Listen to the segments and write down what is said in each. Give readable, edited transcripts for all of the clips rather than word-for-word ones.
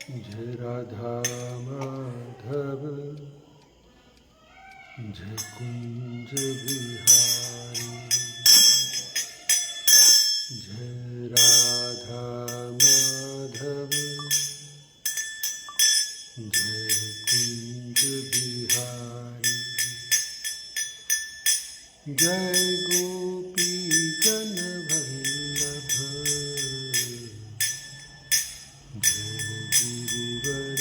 जय राधा माधव जय कुंज बिहारी। जय राधा माधव जय कुंज बिहारी। जय गोपी जन वल्लभ जय गिरिवरधारी।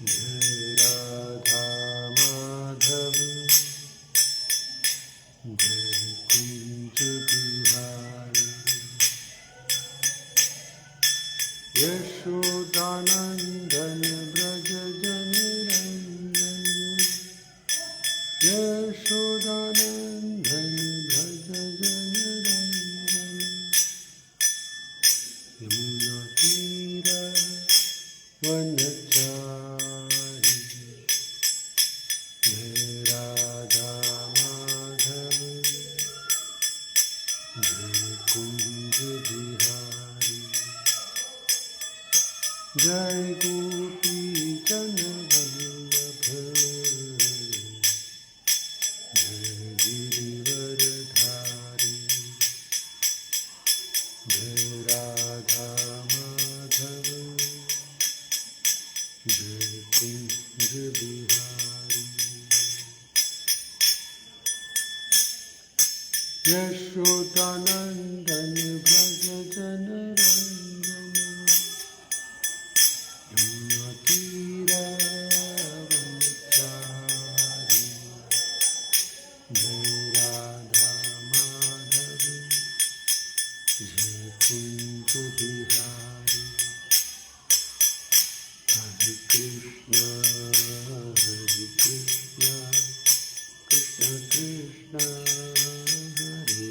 जय राधा माधव जय कुंज बिहारी। यशोदानंदन ब्रज जनरंजन यशोदानंदन ब्रज जनरंजन। यमुना तीर वनचारी। जय राधा माधव जय कुंज बिहारी। जय गोपी जन वल्लभ जय गिरिवरधारी। जय राधा माधव जय कुंज बिहारी। यशोदानंदन ब्रज जनरंजन यमुना तीर वनचारी। जय राधा माधव जय कुंज बिहारी। हरे कृष्ण कृष्ण कृष्ण हरे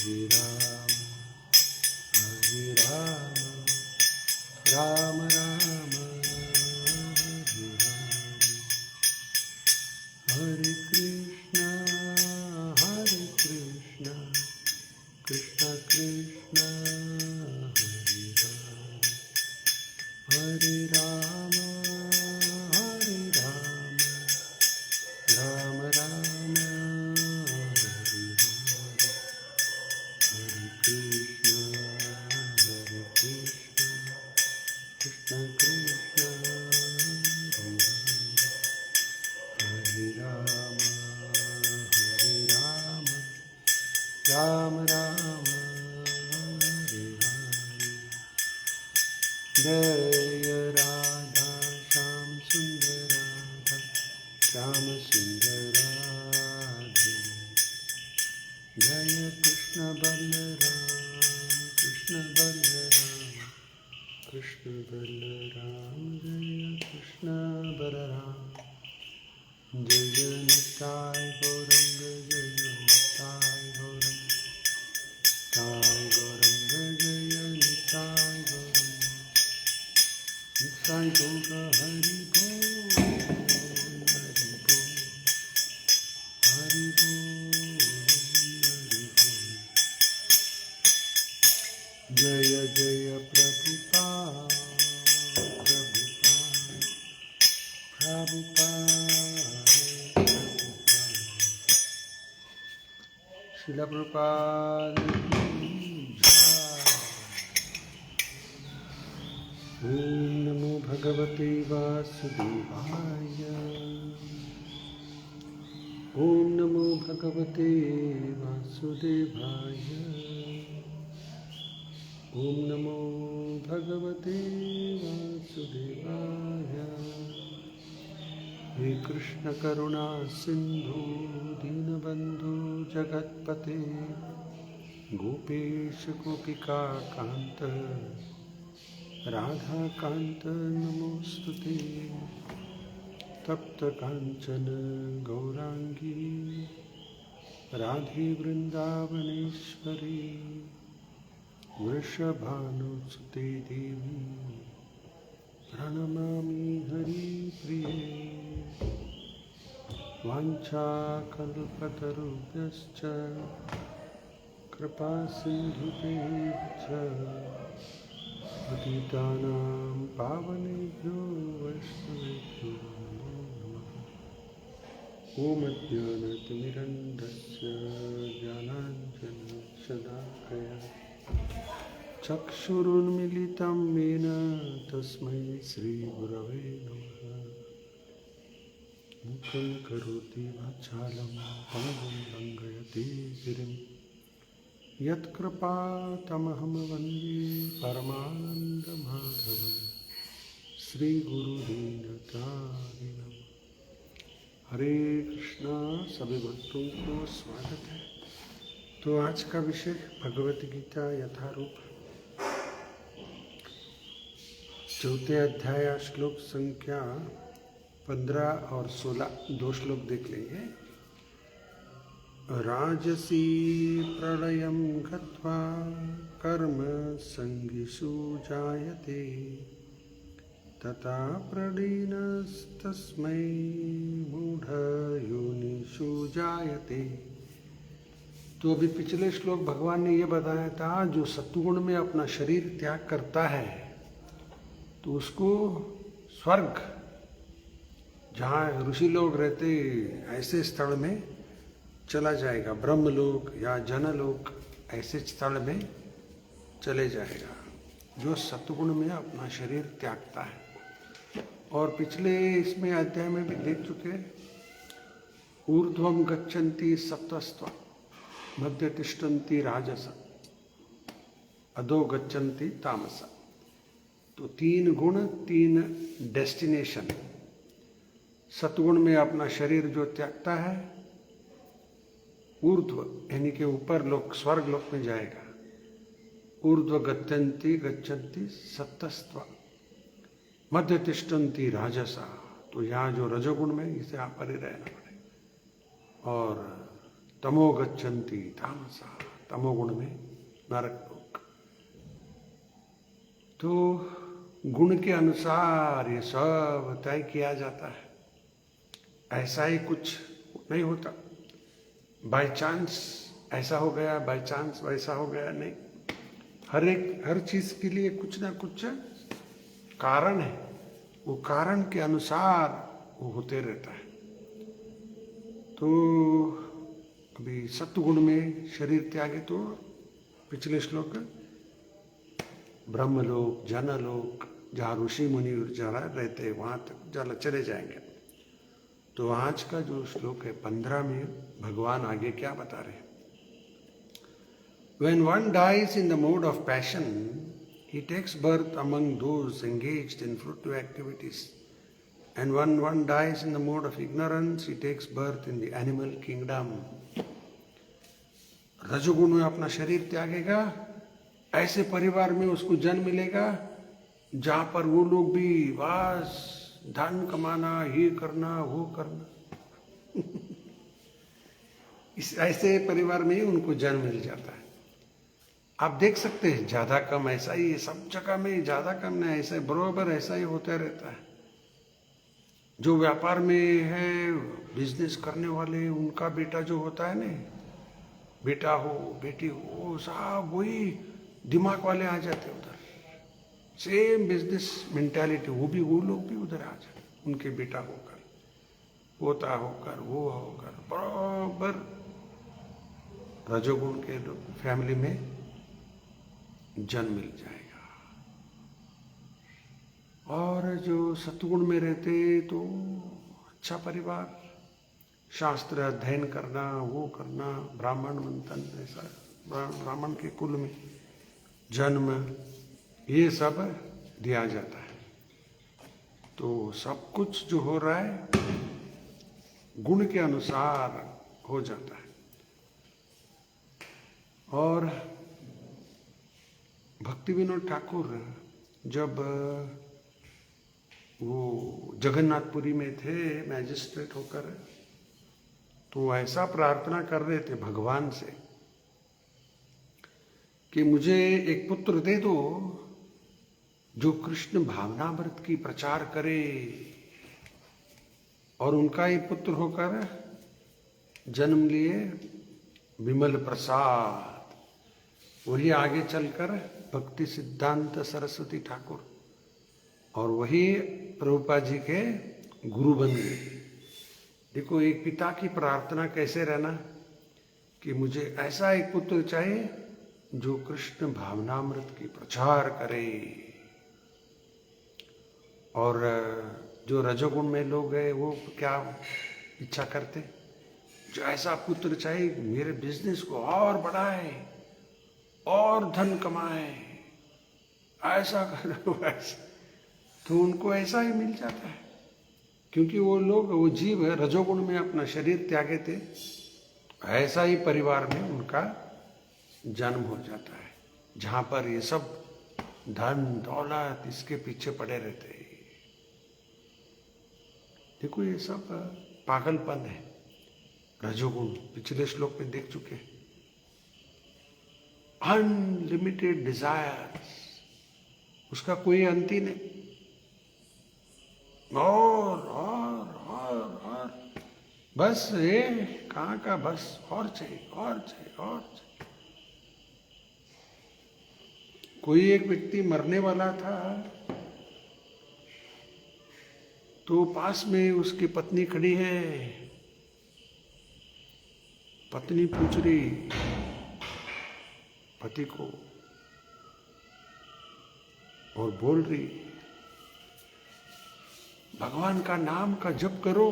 हरे हरे राम राम राम हरे हरे। हरे कृष्ण कृष्ण कृष्ण हरे हरे हरे राम राम राम हरे हरे। हरे कृष्ण कृष्ण कृष्ण हरे हरे हरे राम राम राम हरे हरे। जय राधा श्याम सुंदर राधा श्याम सुंदर राधे। जय कृष्ण बलराम कृष्ण बलराम कृष्ण बलराम। जय कृष्ण बलराम। जय निताय गौरंग जय निताय गौरंग निताय गौरंग जय निताय गौरंग निताय गौर हरि बोल हरि बोल हरि बोल हरि बोल। जय जय प्रभुपाद प्रभुपाद प्रभुपाद प्रभुपाद। श्रील प्रभुपाद की जय। ओम नमो भगवते वासुदेवाय। ओम नमो भगवते वासुदेवाय। ओम नमो भगवते वासुदेवाय। हे कृष्ण करुणा सिंधु दीनबंधु जगत्पते गोपेश गोपिका कांत राधा कांत नमोस्तुते। तप्त कांचन गौरांगी राधे वृंदावनेश्वरी। वृषभानुसुते देवी प्रणमामि हरिप्रिये। वाञ्छाकल्पतरुभ्यश्च कृपा सिन्धुभ्यः च पतितानां पावनेभ्यो वैष्णवेभ्यो नमो नमः। ॐ अज्ञानतिमिरन्धस्य ज्ञानाञ्जनशलाकया चक्षुरुन्मीलितं येन तस्मै श्रीगुरवे नमः। मुखं करोति वाचालं पङ्गुं लङ्घयति गिरिं यत्कृपातमहं वन्दे परमानन्दमाधवं श्रीगुरुदीनतारिणम्। हरे कृष्णा। सभी भक्तों को स्वागत है। तो आज का विषय भगवत गीता यथारूप, चौथे अध्याय श्लोक संख्या 15 और 16 दो श्लोक देख लेंगे। राजसी प्रलयं गत्वा कर्म संगिषु जायते तथा प्रलीनस्तस्मै मूढयोनिषु जायते। तो अभी पिछले श्लोक भगवान ने ये बताया था, जो सत्वगुण में अपना शरीर त्याग करता है तो उसको स्वर्ग, जहाँ ऋषि लोग रहते ऐसे स्थल में चला जाएगा, ब्रह्मलोक या जनलोक ऐसे स्थल में चले जाएगा, जो सत्वगुण में अपना शरीर त्यागता है। और पिछले इसमें अध्याय में भी देख चुके, ऊर्ध्वम गच्छन्ति सत्वस्त्व, मध्य तिष्ठन्ति राजस, अधो गच्छन्ति तामस। तो 3 गुण 3 डेस्टिनेशन। सत्वगुण में अपना शरीर जो त्यागता है, ऊर्ध्व यानी के ऊपर लोक, स्वर्ग लोक में जाएगा। ऊर्ध्व गच्छन्ति गच्छन्ति सत्वस्त्व, मध्य तिष्ठन्ति राजसा, तो यहाँ जो रजोगुण में, इसे आप पर ही रहना पड़ेगा। और तमो गच्छन्ति तामसा, तमोगुण में नरक लोक। तो गुण के अनुसार ये सब तय किया जाता है। ऐसा ही कुछ नहीं होता, बाय चांस ऐसा हो गया, बाय चांस वैसा हो गया, नहीं। हर चीज के लिए कुछ ना कुछ कारण है, वो कारण के अनुसार वो होते रहता है। तो अभी सत्वगुण में शरीर त्यागे तो पिछले श्लोक ब्रह्मलोक, जनलोक, जहाँ ऋषि मुनि जहाँ रहते हैं वहाँ तक चले जाएंगे। तो आज का जो श्लोक है 15 में भगवान आगे क्या बता रहे हैं। When one dies in the mode of passion, he takes birth among those engaged in fruitive activities. And when one dies in the mode of ignorance, he takes birth in the animal kingdom. रजोगुण में अपना शरीर त्यागेगा, ऐसे परिवार में उसको जन्म मिलेगा जहाँ पर वो लोग भी बस धन कमाना, ये करना, वो करना इस ऐसे परिवार में ही उनको जन्म मिल जाता है। आप देख सकते हैं, ज्यादा कम ऐसा ही है, सब जगह में ज्यादा कम नहीं, ऐसा बराबर ऐसा ही होता रहता है। जो व्यापार में है, बिजनेस करने वाले, उनका बेटा जो होता है ना, बेटा हो बेटी हो, साहब वही दिमाग वाले आ जाते उधर, सेम बिजनेस मेंटालिटी, वो लोग भी उधर आ जाते, उनके बेटा होकर, पोता होकर, वो होकर, बराबर रजोगुण के फैमिली में जन्म मिल जाएगा। और जो सत्वगुण में रहते तो अच्छा परिवार, शास्त्र अध्ययन करना, वो करना, ब्राह्मण मंथन, ऐसा ब्राह्मण के कुल में जन्म, ये सब दिया जाता है। तो सब कुछ जो हो रहा है गुण के अनुसार हो जाता है। और भक्ति विनोद ठाकुर जब वो जगन्नाथपुरी में थे मैजिस्ट्रेट होकर, तो ऐसा प्रार्थना कर रहे थे भगवान से कि मुझे एक पुत्र दे दो जो कृष्ण भावनामृत की प्रचार करे, और उनका ही पुत्र होकर जन्म लिए विमल प्रसाद। वही आगे चलकर भक्ति सिद्धांत सरस्वती ठाकुर और वही प्रभुपाद जी के गुरु बन गए। देखो एक पिता की प्रार्थना कैसे रहना कि मुझे ऐसा एक पुत्र चाहिए जो कृष्ण भावनामृत की प्रचार करे। और जो रजोगुण में लोग हैं वो क्या इच्छा करते, जो ऐसा पुत्र चाहिए मेरे बिजनेस को और बढ़ाए और धन कमाए, ऐसा करो ऐसा, तो उनको ऐसा ही मिल जाता है। क्योंकि वो लोग, वो जीव है रजोगुण में अपना शरीर त्यागे थे, ऐसा ही परिवार में उनका जन्म हो जाता है जहां पर ये सब धन दौलत इसके पीछे पड़े रहते हैं। देखो ये सब पागलपन है, रजोगुण पिछले श्लोक में देख चुके हैं। अनलिमिटेड डिजायर्स, उसका कोई अंत ही नहीं, और बस ये कहाँ का, बस और चाहिए और चाहिए और चाहिए। कोई एक व्यक्ति मरने वाला था तो पास में उसकी पत्नी खड़ी है। पत्नी पूछ रही पति को और बोल रही भगवान का नाम का जप करो,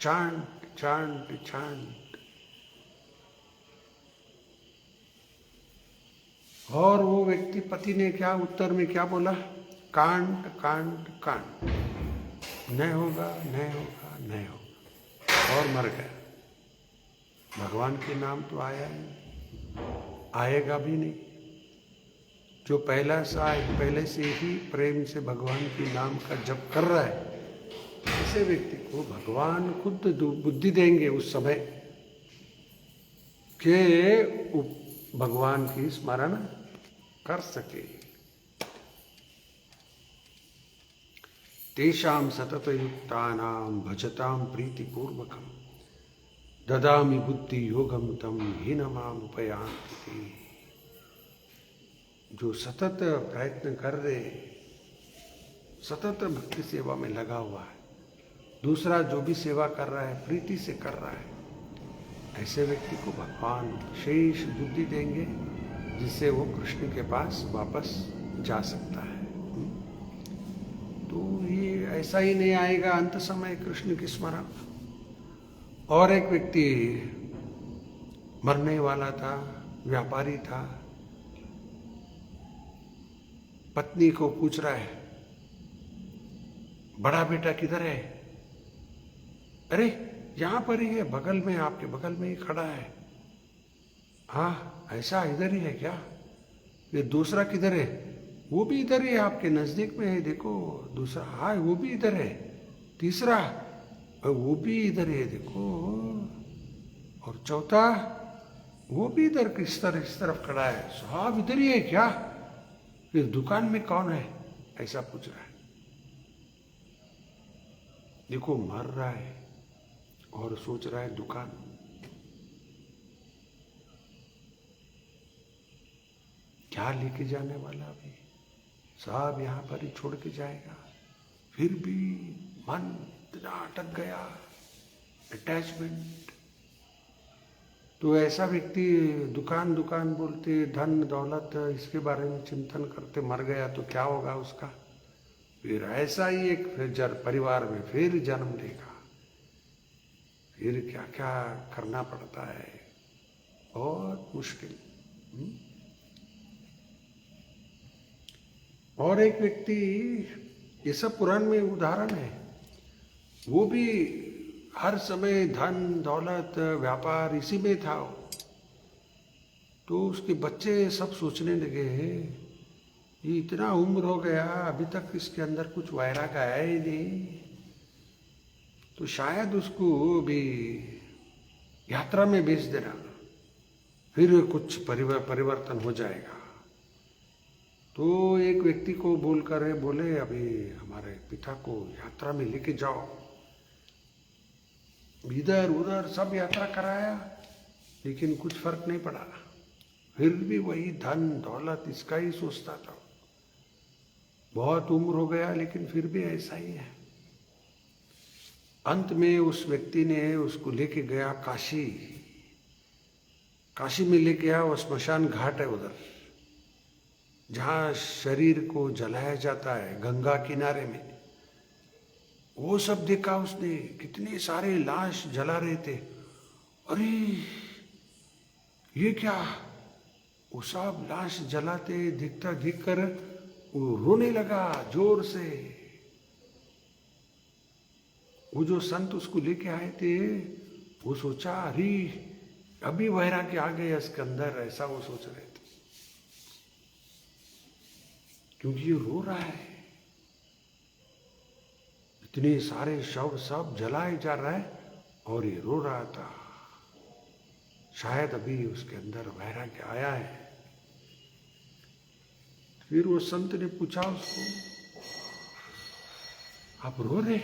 चांट चांट चांट। और वो व्यक्ति पति ने क्या उत्तर में क्या बोला, कांट कांट कांट, नहीं होगा नहीं होगा नहीं होगा, और मर गया। भगवान के नाम तो आया नहीं, आएगा भी नहीं। जो पहले से ही प्रेम से भगवान के नाम का जप कर रहा है, ऐसे व्यक्ति को भगवान खुद बुद्धि देंगे उस समय के भगवान की स्मरण कर सके। तेषां सतत युक्तानां भजतां प्रीतिपूर्वकं ददामि बुद्धि योगम तम हीनमाम उपयान्ति। जो सतत प्रयत्न कर रहे, सतत भक्ति सेवा में लगा हुआ है, दूसरा जो भी सेवा कर रहा है प्रीति से कर रहा है, ऐसे व्यक्ति को भगवान शेष बुद्धि देंगे जिससे वो कृष्ण के पास वापस जा सकता है। तो ये ऐसा ही नहीं आएगा अंत समय कृष्ण की स्मरण। और एक व्यक्ति मरने वाला था, व्यापारी था, पत्नी को पूछ रहा है बड़ा बेटा किधर है? अरे यहां पर ही है, बगल में, आपके बगल में ही खड़ा है। हाँ ऐसा, इधर ही है क्या? ये दूसरा किधर है? वो भी इधर ही है, आपके नजदीक में है, देखो दूसरा। हाँ वो भी इधर है। तीसरा वो भी इधर है, देखो। और चौथा वो भी इधर इस तरफ खड़ा है। साहब इधर ही है क्या? फिर दुकान में कौन है? ऐसा पूछ रहा है। देखो मर रहा है और सोच रहा है दुकान। क्या लेके जाने वाला अभी? साहब यहाँ पर ही छोड़ के जाएगा। फिर भी मन इतना अटक गया, अटैचमेंट। तो ऐसा व्यक्ति दुकान दुकान बोलते, धन दौलत इसके बारे में चिंतन करते मर गया तो क्या होगा उसका? फिर ऐसा ही एक परिवार में फिर जन्म लेगा। फिर क्या क्या करना पड़ता है, बहुत मुश्किल। और एक व्यक्ति, ये सब पुराण में उदाहरण है, वो भी हर समय धन दौलत व्यापार इसी में था। तो उसके बच्चे सब सोचने लगे ये इतना उम्र हो गया अभी तक इसके अंदर कुछ वैराग आया ही नहीं, तो शायद उसको भी यात्रा में भेज देना, फिर कुछ परिवर्तन हो जाएगा। तो एक व्यक्ति को बोलकर बोले अभी हमारे पिता को यात्रा में लेके जाओ। इधर उधर सब यात्रा कराया, लेकिन कुछ फर्क नहीं पड़ा, फिर भी वही धन दौलत इसका ही सोचता था। बहुत उम्र हो गया लेकिन फिर भी ऐसा ही है। अंत में उस व्यक्ति ने उसको लेके गया काशी। काशी में लेके गया, वो स्मशान घाट है उधर जहाँ शरीर को जलाया जाता है, गंगा किनारे में। वो सब देखा उसने, कितने सारे लाश जला रहे थे। अरे ये क्या, वो सब लाश जलाते देखकर वो रोने लगा जोर से। वो जो संत उसको लेके आए थे, वो सोचा अरे अभी वैराग्य आ गया इसके अंदर, ऐसा वो सोच रहे थे, क्योंकि ये रो रहा है। इतने सारे शव सब जलाए जा रहा है और ये रो रहा था। शायद अभी उसके अंदर वैराग्य आया है। फिर वो संत ने पूछा उसको, आप रो रहे?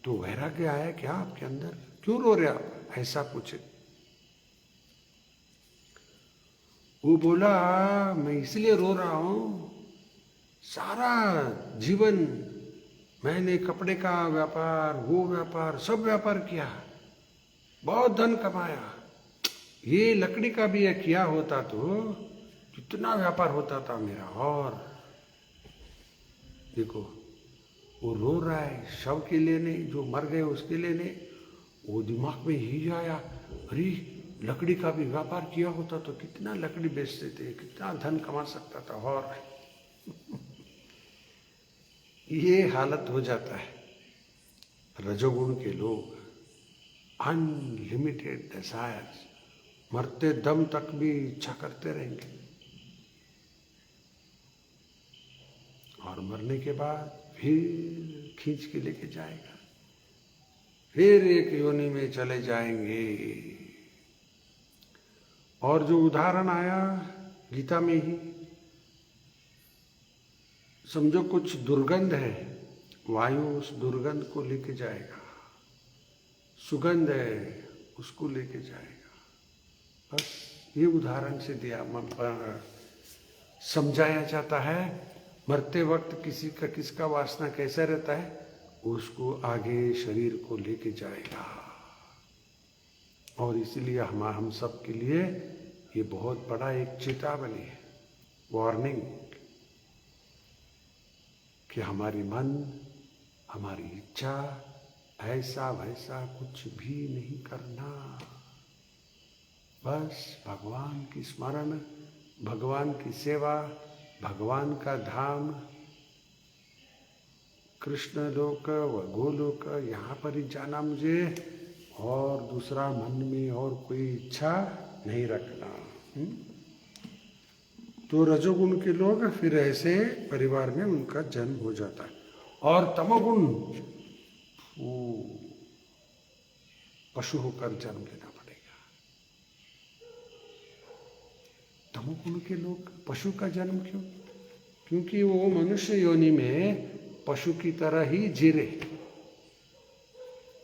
तो वैराग्य आया क्या आपके अंदर? क्यों रो रहे आप? ऐसा पूछे। वो बोला, मैं इसलिए रो रहा हूं, सारा जीवन मैंने कपड़े का व्यापार, वो व्यापार, सब व्यापार किया, बहुत धन कमाया। ये लकड़ी का भी किया होता तो कितना व्यापार होता था मेरा। और देखो वो रो रहा है, शव के लिए नहीं, जो मर गए उसके लिए नहीं। वो दिमाग में ही आया, अरे लकड़ी का भी व्यापार किया होता तो कितना लकड़ी बेचते थे, कितना धन कमा सकता था। और ये हालत हो जाता है रजोगुण के लोग। अनलिमिटेड डिजायर्स, मरते दम तक भी इच्छा करते रहेंगे, और मरने के बाद फिर खींच के लेके जाएगा, फिर एक योनि में चले जाएंगे। और जो उदाहरण आया गीता में ही, समझो कुछ दुर्गंध है, वायु उस दुर्गंध को लेके जाएगा, सुगंध है उसको लेके जाएगा। बस ये उदाहरण से दिया, समझाया जाता है मरते वक्त किसी का किसका वासना कैसा रहता है, उसको आगे शरीर को लेके जाएगा। और इसलिए हम सब के लिए ये बहुत बड़ा एक चेतावनी है, वार्निंग, कि हमारी मन, हमारी इच्छा ऐसा वैसा कुछ भी नहीं करना। बस भगवान की स्मरण, भगवान की सेवा, भगवान का धाम, कृष्ण लोक व गोलोक, यहाँ पर ही जाना मुझे, और दूसरा मन में और कोई इच्छा नहीं रखना। तो रजोगुण के लोग फिर ऐसे परिवार में उनका जन्म हो जाता है। और तमोगुण, वो पशु होकर जन्म लेना पड़ेगा। तमोगुण के लोग पशु का जन्म क्यों? क्योंकि वो मनुष्य योनि में पशु की तरह ही जी रहे।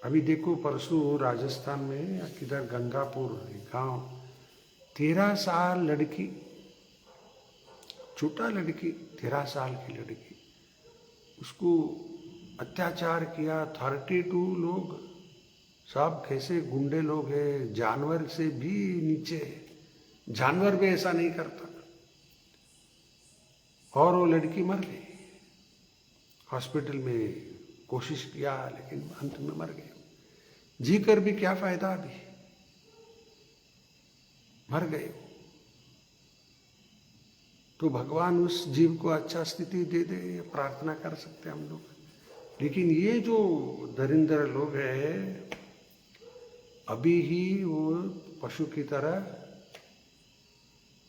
अभी देखो परसों राजस्थान में या किधर गंगापुर गांव, 13 साल लड़की, छोटा लड़की, 13 साल की लड़की, उसको अत्याचार किया। 32 लोग, सब कैसे गुंडे लोग हैं, जानवर से भी नीचे, जानवर भी ऐसा नहीं करता। और वो लड़की मर गई। हॉस्पिटल में कोशिश किया लेकिन अंत में मर गई। जी कर भी क्या फायदा, अभी मर गए। तो भगवान उस जीव को अच्छा स्थिति दे दे, प्रार्थना कर सकते हम लोग। लेकिन ये जो दरिंदर लोग हैं, अभी ही वो पशु की तरह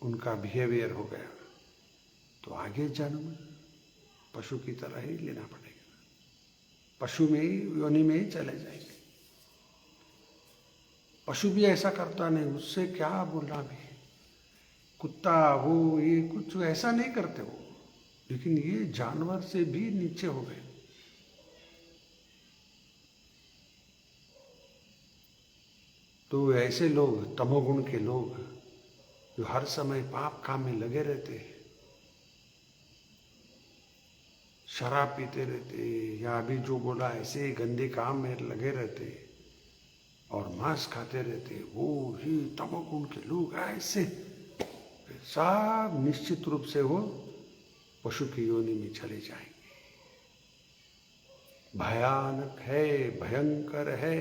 उनका बिहेवियर हो गया, तो आगे जन्म पशु की तरह ही लेना पड़ेगा। पशु में ही, योनि में ही चले जाएंगे। पशु भी ऐसा करता नहीं, उससे क्या बोलना भी, कुत्ता वो ये कुछ ऐसा नहीं करते वो, लेकिन ये जानवर से भी नीचे हो गए। तो ऐसे लोग, तमोगुण के लोग जो हर समय पाप काम में लगे रहते, शराब पीते रहते, या अभी जो बोला ऐसे गंदे काम में लगे रहते और मांस खाते रहते, वो ही तमोगुण के लोग ऐसे सब निश्चित रूप से वो पशु की योनि में चले जाएंगे। भयानक है, भयंकर है।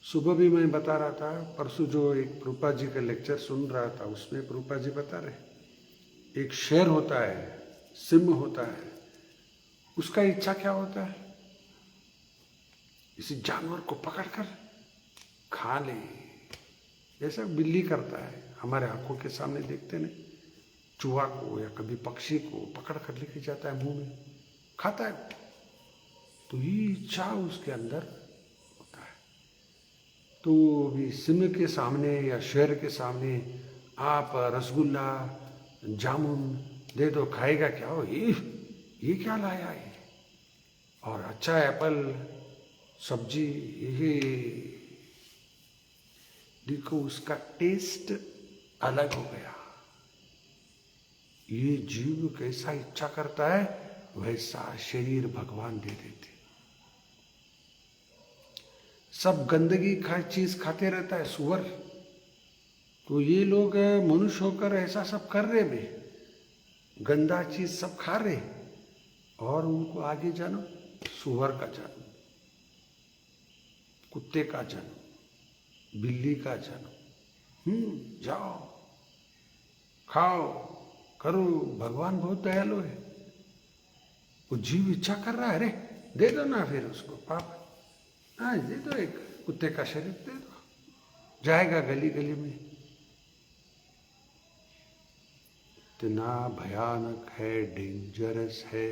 सुबह भी मैं बता रहा था, परसों जो एक प्रभुपाद जी का लेक्चर सुन रहा था, उसमें प्रभुपाद जी बता रहे, एक शेर होता है, सिंह होता है, उसका इच्छा क्या होता है? इसी जानवर को पकड़कर खा ले, जैसा बिल्ली करता है। हमारे आंखों के सामने देखते नहीं, चूहा को या कभी पक्षी को पकड़ कर लेके जाता है, मुंह में खाता है। तो ये इच्छा उसके अंदर होता है। तो भी सिंह के सामने या शेर के सामने आप रसगुल्ला, जामुन दे दो, खाएगा क्या? हो ये क्या लाया है? और अच्छा एप्पल, सब्जी, ये देखो उसका टेस्ट अलग हो गया। ये जीव कैसा इच्छा करता है वैसा शरीर भगवान दे देते। सब गंदगी चीज खाते रहता है सुअर। तो ये लोग मनुष्य होकर ऐसा सब कर रहे भी, गंदा चीज सब खा रहे, और उनको आगे जन्म सुअर का जन्म, कुत्ते का जन्म, बिल्ली का जन्म। जाओ खाओ करो, भगवान बहुत दयालु है। वो जीव इच्छा कर रहा है, अरे दे दो ना फिर उसको पाप, हाँ दे दो, एक कुत्ते का शरीर दे दो, जाएगा गली गली में। इतना भयानक है, डेंजरस है।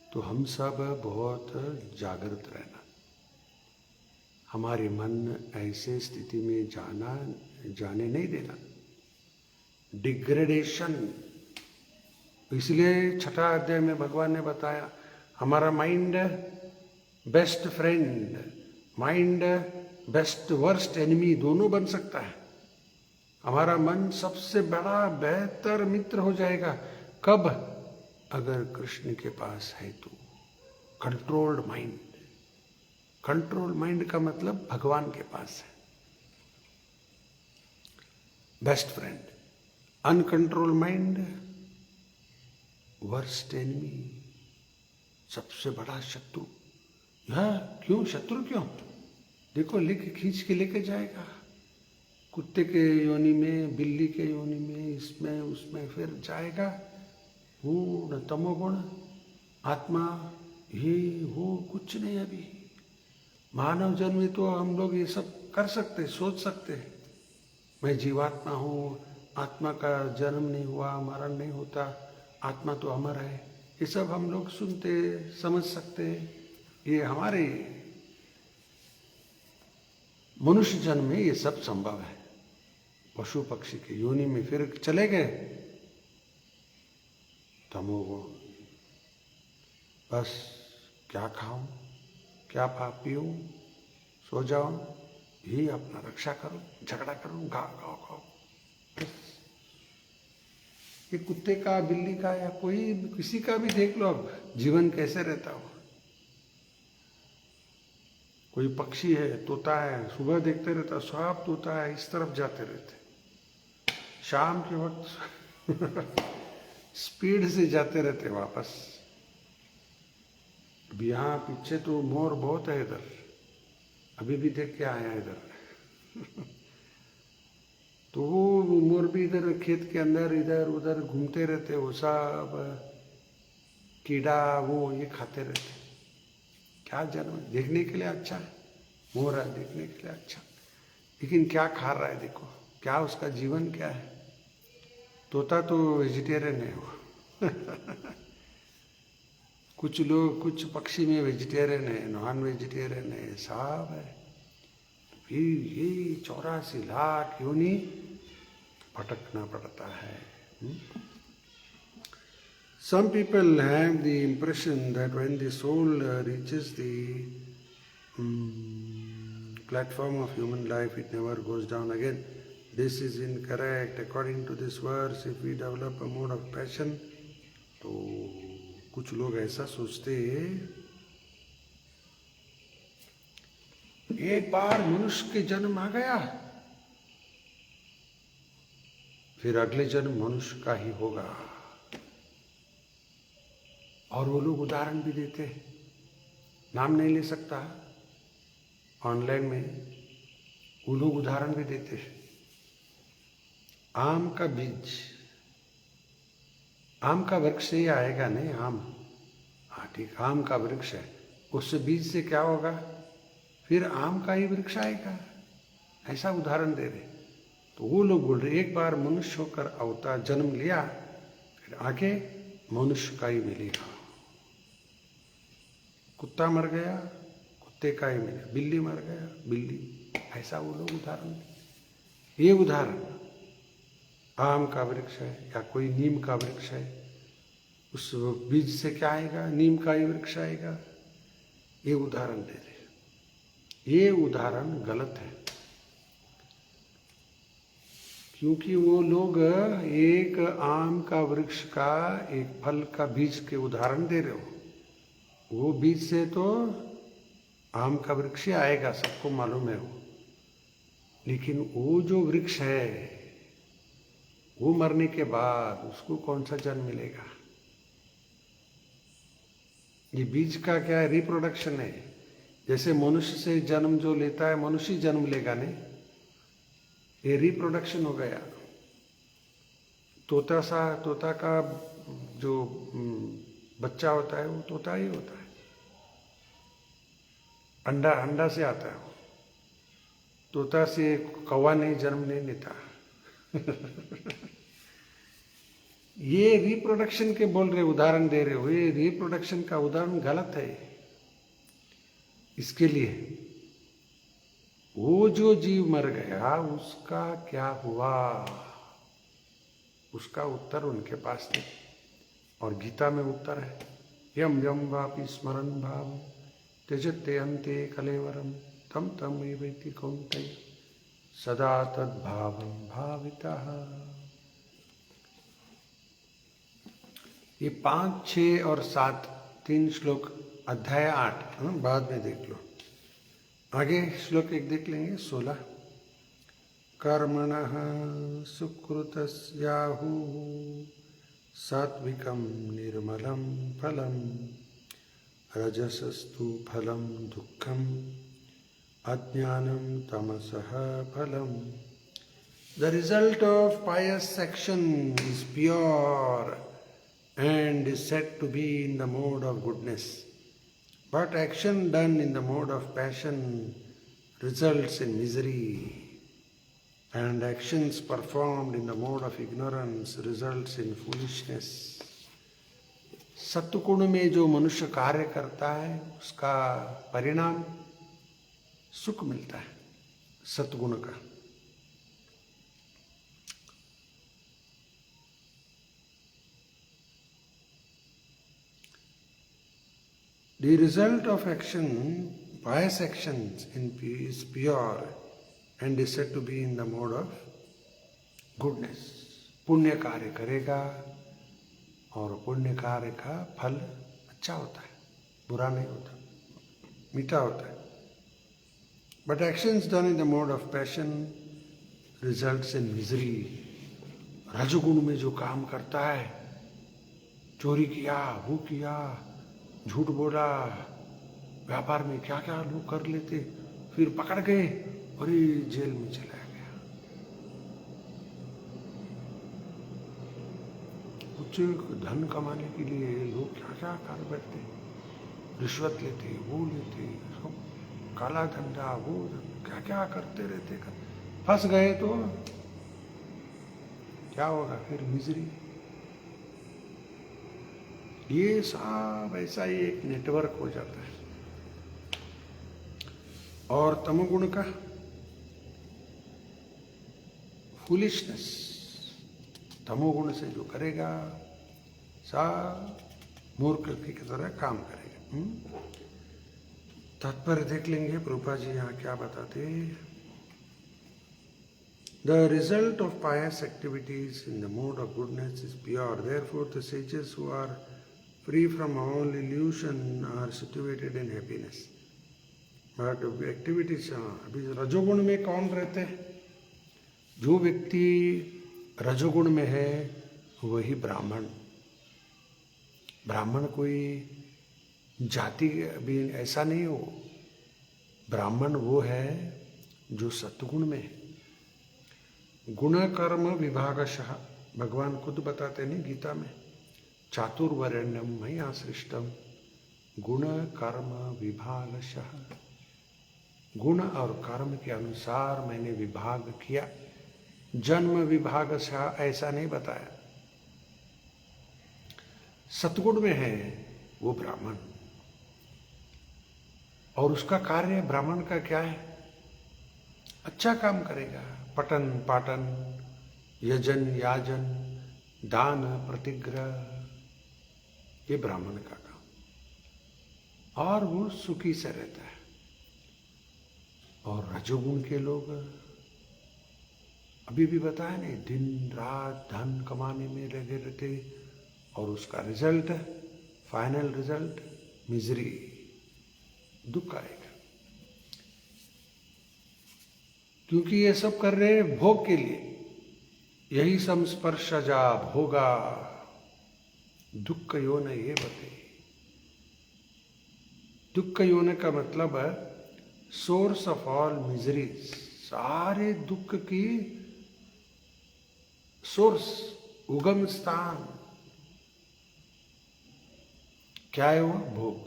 तो हम सब बहुत जागृत रहना, हमारे मन ऐसे स्थिति में जाने नहीं देना, डिग्रेडेशन। इसलिए छठा अध्याय में भगवान ने बताया, हमारा mind best friend, mind best worst enemy दोनों बन सकता है। हमारा मन सबसे बड़ा बेहतर मित्र हो जाएगा कब? अगर कृष्ण के पास है तो। कंट्रोल्ड माइंड, कंट्रोल माइंड का मतलब भगवान के पास है, best friend. Uncontrol mind worst enemy, सबसे बड़ा शत्रु। क्यों शत्रु क्यों? देखो लेके खींच के लेके जाएगा, कुत्ते के योनि में, बिल्ली के योनि में, इसमें उसमें फिर जाएगा। वो तमोगुण, आत्मा, ये वो कुछ नहीं। अभी मानव जन्म में तो हम लोग ये सब कर सकते, सोच सकते, मैं जीवात्मा हूँ, आत्मा का जन्म नहीं हुआ, मरण नहीं होता, आत्मा तो अमर है, ये सब हम लोग सुनते समझ सकते। ये हमारे मनुष्य जन्म में ये सब संभव है। पशु पक्षी के योनि में फिर चले गए, तमोगुण, बस क्या खाऊं, क्या पीऊं, सो जाऊं, यही अपना रक्षा करो, झगड़ा करो, गाओ खाओ। ये कुत्ते का, बिल्ली का, या कोई किसी का भी देख लो अब जीवन कैसे रहता हो। कोई पक्षी है, तोता है, सुबह देखते रहता, सब तोता है, इस तरफ जाते रहते, शाम के वक्त स्पीड से जाते रहते वापस। अब यहाँ पीछे तो मोर बहुत है इधर, अभी भी देख के आया इधर। तो वो मोर भी इधर खेत के अंदर इधर उधर घूमते रहते, वो सब कीड़ा वो ये खाते रहते। क्या जन्म, देखने के लिए अच्छा है, मोर है देखने के लिए अच्छा, लेकिन क्या खा रहा है देखो, क्या उसका जीवन क्या है। तोता तो वेजिटेरियन है वो। कुछ लोग, कुछ पक्षी में वेजिटेरियन है, नॉन वेजिटेरियन है, सब है। फिर ये 84 लाख योनि भटकना पड़ता है। Some people have the impression that when the soul reaches the platform of human life, it never goes down again. This is incorrect. According to this verse, if we develop a mode of passion, तो कुछ लोग ऐसा सोचते एक बार मनुष्य के जन्म आ गया फिर अगले जन्म मनुष्य का ही होगा। और वो लोग उदाहरण भी देते हैं, नाम नहीं ले सकता, ऑनलाइन में वो लोग उदाहरण भी देते हैं। आम का बीज, आम का वृक्ष से ही आएगा नहीं, आम, हाँ ठीक, आम का वृक्ष है, उससे बीज से क्या होगा, फिर आम का ही वृक्ष आएगा, ऐसा उदाहरण दे रहे। तो वो लोग बोल रहे एक बार मनुष्य होकर अवतार जन्म लिया फिर आगे मनुष्य का ही मिलेगा। कुत्ता मर गया कुत्ते का ही मिलेगा, बिल्ली मर गया बिल्ली, ऐसा वो लोग उदाहरण। ये उदाहरण आम का वृक्ष है या कोई नीम का वृक्ष है, उस बीज से क्या आएगा, नीम का ही वृक्ष आएगा, ये उदाहरण दे रहे। ये उदाहरण गलत है, क्योंकि वो लोग एक आम का वृक्ष का एक फल का बीज के उदाहरण दे रहे हो। वो बीज से तो आम का वृक्ष ही आएगा, सबको मालूम है वो, लेकिन वो जो वृक्ष है वो मरने के बाद उसको कौन सा जन्म मिलेगा। ये बीज का क्या है, रिप्रोडक्शन है। जैसे मनुष्य से जन्म जो लेता है मनुष्य जन्म लेगा नहीं, ये रिप्रोडक्शन हो गया। तोता का जो बच्चा होता है वो तोता ही होता है, अंडा से आता है वो, तोता से कौवा नहीं जन्म नहीं लेता। ये रिप्रोडक्शन के बोल रहे उदाहरण दे रहे हो, ये रिप्रोडक्शन का उदाहरण गलत है। इसके लिए वो जो जीव मर गया उसका क्या हुआ, उसका उत्तर उनके पास नहीं। और गीता में उत्तर है, यम यम वापि स्मरन् भाव त्यजते अन्ते कलेवरम तम तम एवेति कौन्तेय सदा तद्भावं भावितः। ये 5, 6 और 7 3 श्लोक अध्याय 8 बाद में देख लो। आगे श्लोक 1 देख लेंगे 16। कर्मणः सुकृतस्याहुः सात्विकं निर्मलं फलं रजसस्तु फलं दुःखम् अज्ञानं तमसः फलम्। The result of pious action is pure and is said to be in the mode of goodness. But action done in the mode of passion results in misery, and actions performed in the mode of ignorance results in foolishness. सत्वगुण में जो मनुष्य कार्य करता है उसका परिणाम सुख मिलता है, सत्वगुण का। The result of action, pious actions is pure and is said to be in the mode of goodness. पुण्य कार्य करेगा और पुण्य कार्य का फल अच्छा होता है, बुरा नहीं होता, मीठा होता है। But actions done in the mode of passion results in misery. रजोगुण में जो काम करता है, चोरी किया, वो किया, झूठ बोला, व्यापार में क्या क्या लोग कर लेते, फिर पकड़ गए और ये जेल में चला गया। कुछ धन कमाने के लिए लोग क्या क्या कर बैठते, रिश्वत लेते, वो लेते, सब काला धंधा, वो क्या क्या करते रहते। फंस गए तो क्या होगा, फिर मिजरी। ये सब ऐसा ही एक नेटवर्क हो जाता है। और तमोगुण का फूलिशनेस, तमोगुण से जो करेगा सब मूर्ख की तरह काम करेगा। तात्पर्य देख लेंगे प्रभुपाद जी यहाँ क्या बताते। The result of pious activities in the mode of goodness is pure. Therefore, the sages who are free from all illusion are situated in happiness. But activities, अभी रजोगुण में कौन रहते हैं? जो व्यक्ति रजोगुण में है वही ब्राह्मण। ब्राह्मण कोई जाति अभी ऐसा नहीं हो। ब्राह्मण वो है जो सत्गुण में है। गुण कर्म विभागशः, भगवान खुद बताते नहीं गीता में, चातुर्वर्ण्यम मया सृष्टम गुण कर्म विभागशः। गुण और कर्म के अनुसार मैंने विभाग किया। जन्म विभागशः ऐसा नहीं बताया। सतगुण में है वो ब्राह्मण, और उसका कार्य ब्राह्मण का क्या है? अच्छा काम करेगा। पठन पाठन, यजन याजन, दान प्रतिग्रह, ये ब्राह्मण का काम, और वो सुखी से रहता है। और रजोगुण के लोग अभी भी बताया नहीं, दिन रात धन कमाने में लगे रहते, और उसका रिजल्ट, फाइनल रिजल्ट मिजरी, दुख आएगा। क्योंकि ये सब कर रहे हैं भोग के लिए। यही संस्पर्शजा भोगा दुख योन ये बते। दुख योन का मतलब है सोर्स ऑफ ऑल मिजरीज। सारे दुख की सोर्स, उगम स्थान क्या है? वो भोग।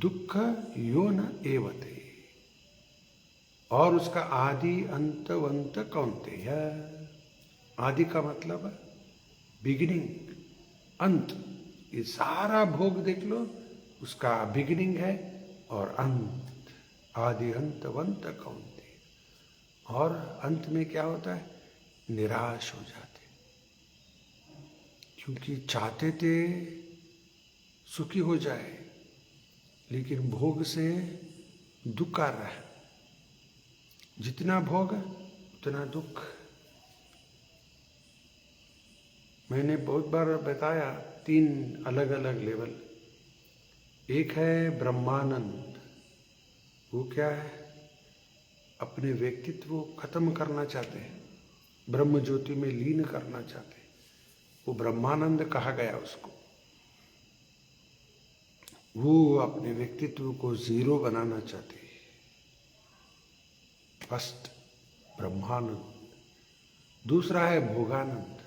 दुख योन एवते, और उसका आदि अंतवंत कौनतेय। आदि का मतलब बिगिनिंग, अंत। ये सारा भोग देख लो, उसका बिगिनिंग है और अंत। आदि अंतवंत कौनतेय। और अंत में क्या होता है? निराश हो जाते, क्योंकि चाहते थे सुखी हो जाए, लेकिन भोग से दुख आ रहा है। जितना भोग उतना दुख। मैंने बहुत बार बताया, 3 अलग अलग लेवल। एक है ब्रह्मानंद। वो क्या है? अपने व्यक्तित्व को खत्म करना चाहते हैं, ब्रह्म ज्योति में लीन करना चाहते हैं। वो ब्रह्मानंद कहा गया उसको। वो अपने व्यक्तित्व को जीरो बनाना चाहते हैं। फर्स्ट ब्रह्मानंद। दूसरा है भोगानंद।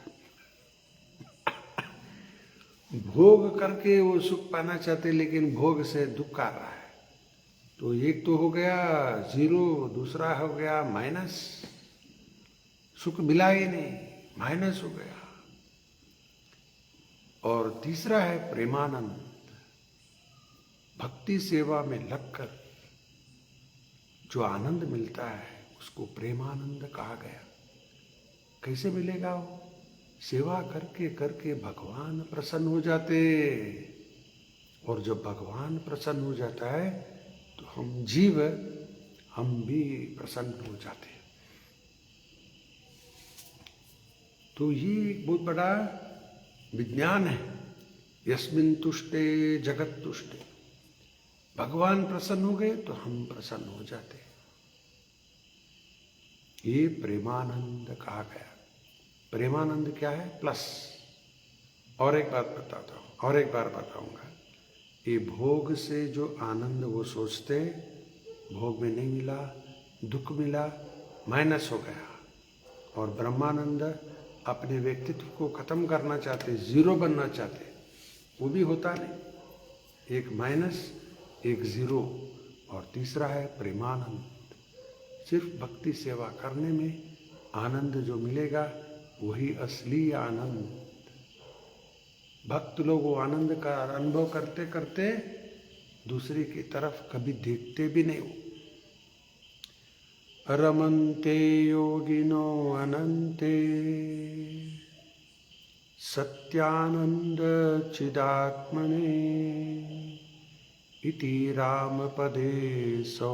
भोग करके वो सुख पाना चाहते, लेकिन भोग से दुख आ रहा है। तो एक तो हो गया जीरो, दूसरा हो गया माइनस। सुख मिला ही नहीं, माइनस हो गया। और तीसरा है प्रेमानंद। भक्ति सेवा में लगकर जो आनंद मिलता है उसको प्रेमानंद कहा गया। कैसे मिलेगा वो? सेवा करके करके भगवान प्रसन्न हो जाते, और जब भगवान प्रसन्न हो जाता है तो हम भी प्रसन्न हो जाते हैं। तो ये एक बहुत बड़ा विज्ञान है। यस्मिन् तुष्टे जगत तुष्टे। भगवान प्रसन्न हो गए तो हम प्रसन्न हो जाते। ये प्रेमानंद कहा गया। प्रेमानंद क्या है? प्लस। और एक बात बताता हूँ, और एक बार बताऊंगा। ये भोग से जो आनंद वो सोचते, भोग में नहीं मिला, दुख मिला, माइनस हो गया। और ब्रह्मानंद अपने व्यक्तित्व को खत्म करना चाहते, जीरो बनना चाहते, वो भी होता नहीं। एक माइनस, एक जीरो। और तीसरा है प्रेमानंद। सिर्फ भक्ति सेवा करने में आनंद जो मिलेगा वही असली आनंद। भक्त लोग वो आनंद का अनुभव करते करते दूसरे की तरफ कभी देखते भी नहीं हो। रमन्ते योगिनो अनन्ते सत्यानंद चिदात्मने इति रामपदे सौ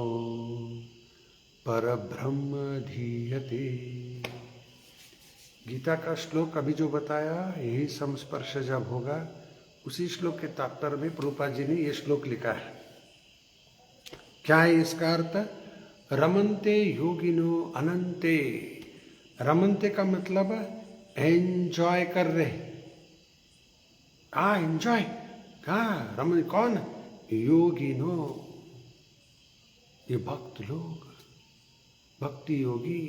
परब्रह्म धीयते। गीता का श्लोक अभी जो बताया, यही संस्पर्श जब होगा, उसी श्लोक के तात्पर्य में प्रभुपाद जी ने ये श्लोक लिखा है। क्या है इसका अर्थ? रमन्ते योगिनो अनंते। रमन्ते का मतलब एंजॉय कर रहे। एंजॉय कहाँ? रमन कौन? योगिनो, ये भक्त लोग, भक्ति योगी।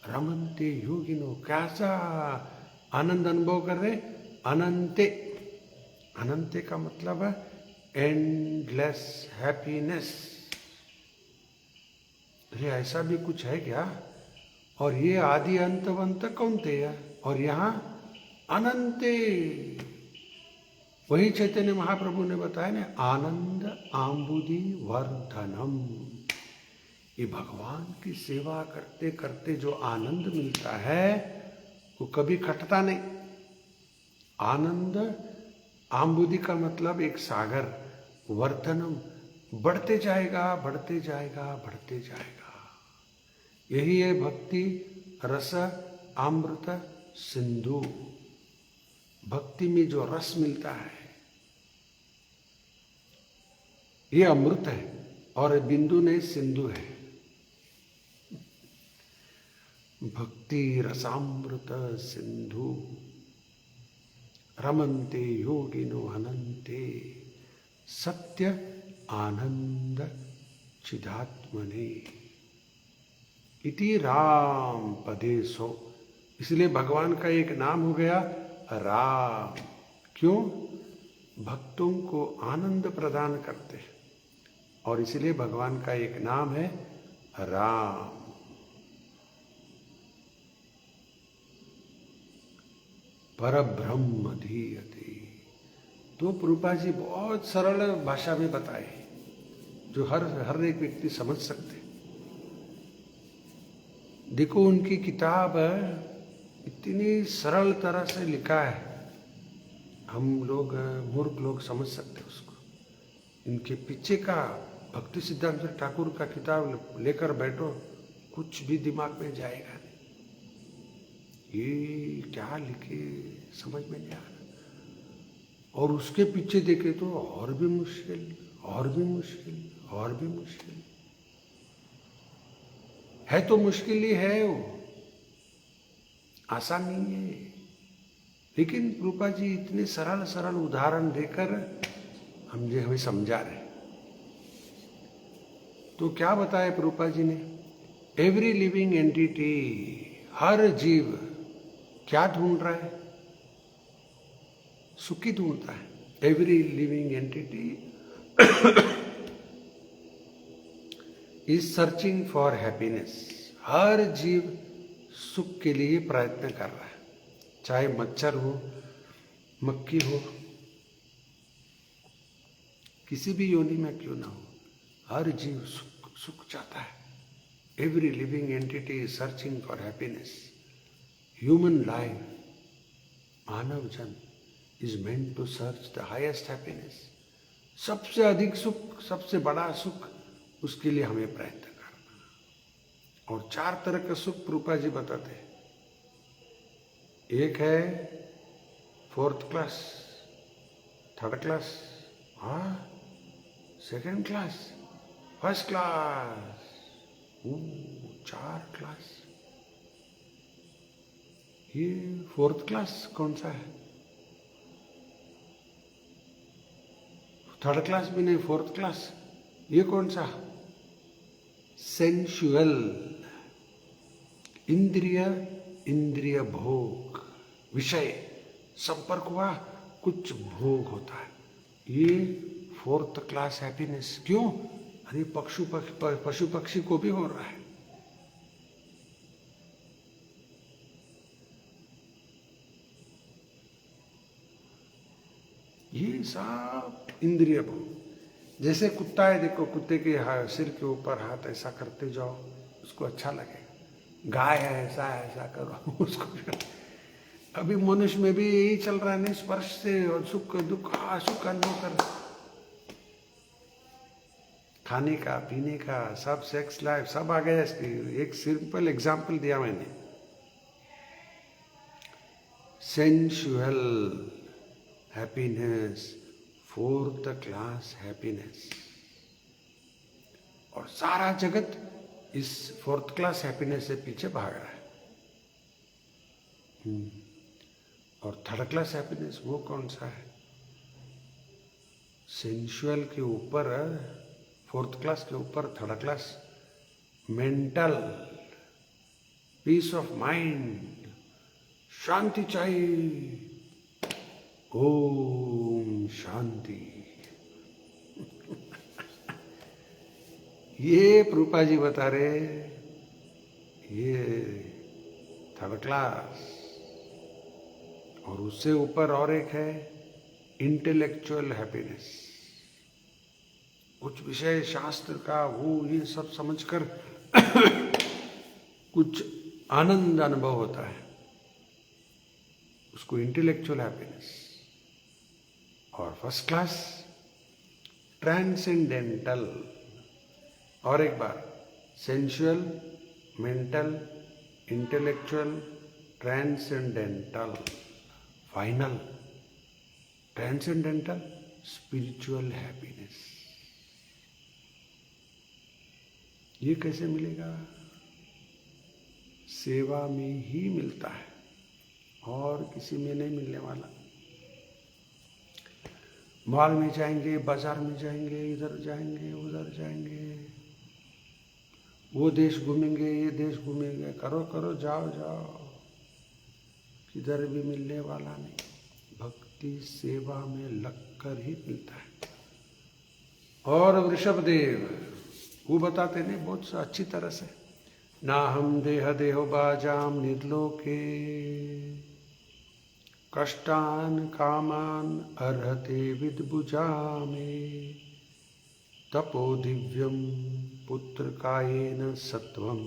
रमन्ते योगिनो, कैसा आनंद अनुभव कर रहे? अनंते। अनंते का मतलब एंडलेस हैप्पीनेस। अरे ऐसा भी कुछ है क्या? और ये आदि अंतवंत कौनते है, और यहाँ अनंते। वही चैतन्य महाप्रभु ने बताया ना, आनंद आंबुदी वर्धनम। ये भगवान की सेवा करते करते जो आनंद मिलता है वो कभी घटता नहीं। आनंद आंबुदी का मतलब एक सागर, वर्धनम, बढ़ते जाएगा बढ़ते जाएगा बढ़ते जाएगा। यही है भक्ति रस अमृत सिंधु। भक्ति में जो रस मिलता है ये अमृत है, और बिंदु नहीं सिंधु है। भक्ति रसामृत सिंधु रमन्ते योगिनो अनंते सत्य आनंद चिदात्मने इति राम पदे सो। इसलिए भगवान का एक नाम हो गया राम। क्यों? भक्तों को आनंद प्रदान करते हैं, और इसलिए भगवान का एक नाम है राम। परब्रह्म धीयते। तो प्रभुपाद जी बहुत सरल भाषा में बताए, जो हर एक व्यक्ति समझ सकते। देखो उनकी किताब इतनी सरल तरह से लिखा है, हम लोग मूर्ख लोग समझ सकते उसको। इनके पीछे का भक्ति सिद्धांत ठाकुर का किताब लेकर बैठो, कुछ भी दिमाग में जाएगा नहीं। ये क्या लिखे समझ में नहीं आ रहा। और उसके पीछे देखे तो और भी मुश्किल, और भी मुश्किल, और भी मुश्किल है। तो मुश्किल ही है, वो आसान नहीं है। लेकिन रूपा जी इतने सरल सरल उदाहरण देकर हमें समझा रहे। तो क्या बताया प्रभुपाद जी ने? एवरी लिविंग एंटिटी, हर जीव क्या ढूंढ रहा है? सुखी ढूंढता है। Every living entity is searching for happiness. हर जीव सुख के लिए प्रयत्न कर रहा है, चाहे मच्छर हो, मक्खी हो, किसी भी योनि में क्यों ना हो, हर जीव सुख चाहता है। Every living entity is searching for happiness. Human life, मानव जन is meant to search the highest happiness. सबसे अधिक सुख, सबसे बड़ा सुख, उसके लिए हमें प्रयत्न करना। और चार तरह का सुख प्रभुपाद जी बताते हैं। एक है 4th class, 3rd class, second class, 1st class, 4 class. ये 4th क्लास कौन सा है? 3rd क्लास भी नहीं, 4th क्लास। ये कौन सा? सेंशुअल, इंद्रिय भोग, विषय संपर्क हुआ, कुछ भोग होता है। ये 4th क्लास हैप्पीनेस। क्यों? अरे पशु पक्षी को भी हो रहा है। ये सब इंद्रिय भोग। जैसे कुत्ता है, देखो कुत्ते के सिर के ऊपर हाथ ऐसा करते जाओ, उसको अच्छा लगेगा। गाय है, ऐसा ऐसा करो उसको। अभी मनुष्य में भी यही चल रहा है नहीं, स्पर्श से और सुख दुख सुख अनुभव कर, खाने का पीने का सब, सेक्स लाइफ सब आ गया इसकी। एक सिंपल एग्जाम्पल दिया मैंने, sensual happiness, 4th class happiness, और सारा जगत इस 4th क्लास हैप्पीनेस से पीछे भाग रहा है। और 3rd क्लास हैप्पीनेस वो कौन सा है? सेंशुअल के ऊपर 4th क्लास के ऊपर 3rd class mental peace of mind, शांति चाहिए, ओम शांति। ये प्रभुपा जी बता रहे, ये 3rd क्लास। और उससे ऊपर और एक है इंटेलेक्चुअल हैप्पीनेस, कुछ विषय शास्त्र का वो ये सब समझकर कुछ आनंद अनुभव होता है, उसको इंटेलेक्चुअल हैप्पीनेस। और 1st क्लास ट्रांसेंडेंटल, और एक बार sensual, mental, intellectual, transcendental, final transcendental spiritual happiness. ये कैसे मिलेगा? सेवा में ही मिलता है और किसी में नहीं मिलने वाला। मॉल में जाएंगे, बाजार में जाएंगे, इधर जाएंगे, उधर जाएंगे, वो देश घूमेंगे, ये देश घूमेंगे, करो करो, जाओ जाओ, किधर भी मिलने वाला नहीं। भक्ति सेवा में लगकर ही मिलता है। और वृषभदेव वो बताते नहीं बहुत अच्छी तरह से, ना हम देह देहो बाजाम निर्लोके कष्टान कामान अर्हते विद्भुजामे तपो दिव्यम पुत्र कायेन सत्वम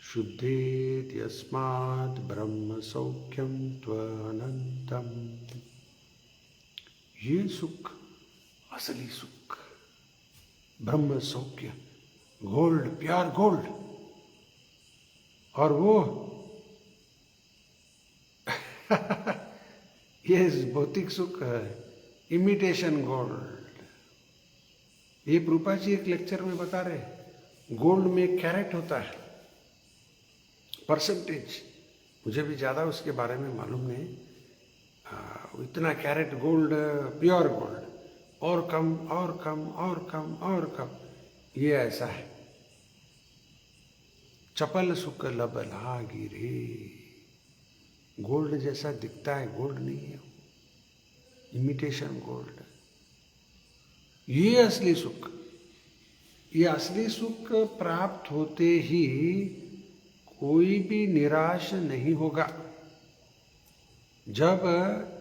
शुद्धेत यस्मात् ब्रह्म सौख्यम त्वनंतम। ये सुख असली सुख, ब्रह्म सौख्य, गोल्ड, प्यार गोल्ड। और वो ये भौतिक सुख है, इमिटेशन गोल्ड। ये प्रभुपाद जी एक लेक्चर में बता रहे, गोल्ड में कैरेट होता है, परसेंटेज। मुझे भी ज़्यादा उसके बारे में मालूम नहीं, इतना कैरेट गोल्ड, प्योर गोल्ड, और कम और कम और कम और कम, ये ऐसा है। चपल सुख लब लागी रे, गोल्ड जैसा दिखता है, गोल्ड नहीं है, इमिटेशन गोल्ड। ये असली सुख, ये असली सुख प्राप्त होते ही कोई भी निराश नहीं होगा। जब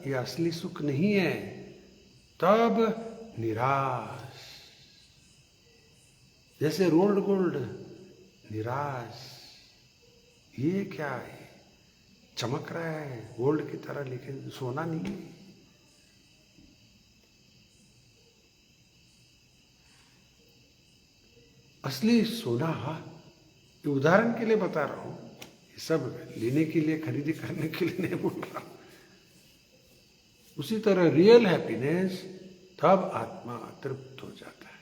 ये असली सुख नहीं है तब निराश, जैसे रोल्ड गोल्ड, निराश। ये क्या है? चमक रहा है गोल्ड की तरह, लेकिन सोना नहीं है। असली सोना, ये उदाहरण के लिए बता रहा हूं, ये सब लेने के लिए, खरीदी करने के लिए नहीं बोल रहा। उसी तरह रियल हैप्पीनेस, तब आत्मा तृप्त हो जाता है।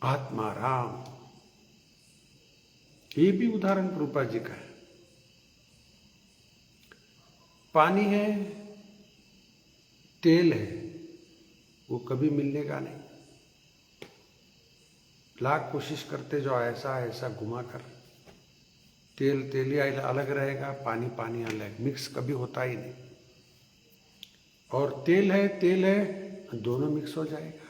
आत्मा राम, ये भी उदाहरण प्रभुपाद जी का है। पानी है, तेल है, वो कभी मिलने का नहीं। लाख कोशिश करते जो ऐसा ऐसा घुमा कर, तेल तेल ही अलग रहेगा, पानी पानी अलग, मिक्स कभी होता ही नहीं। और तेल है, दोनों मिक्स हो जाएगा।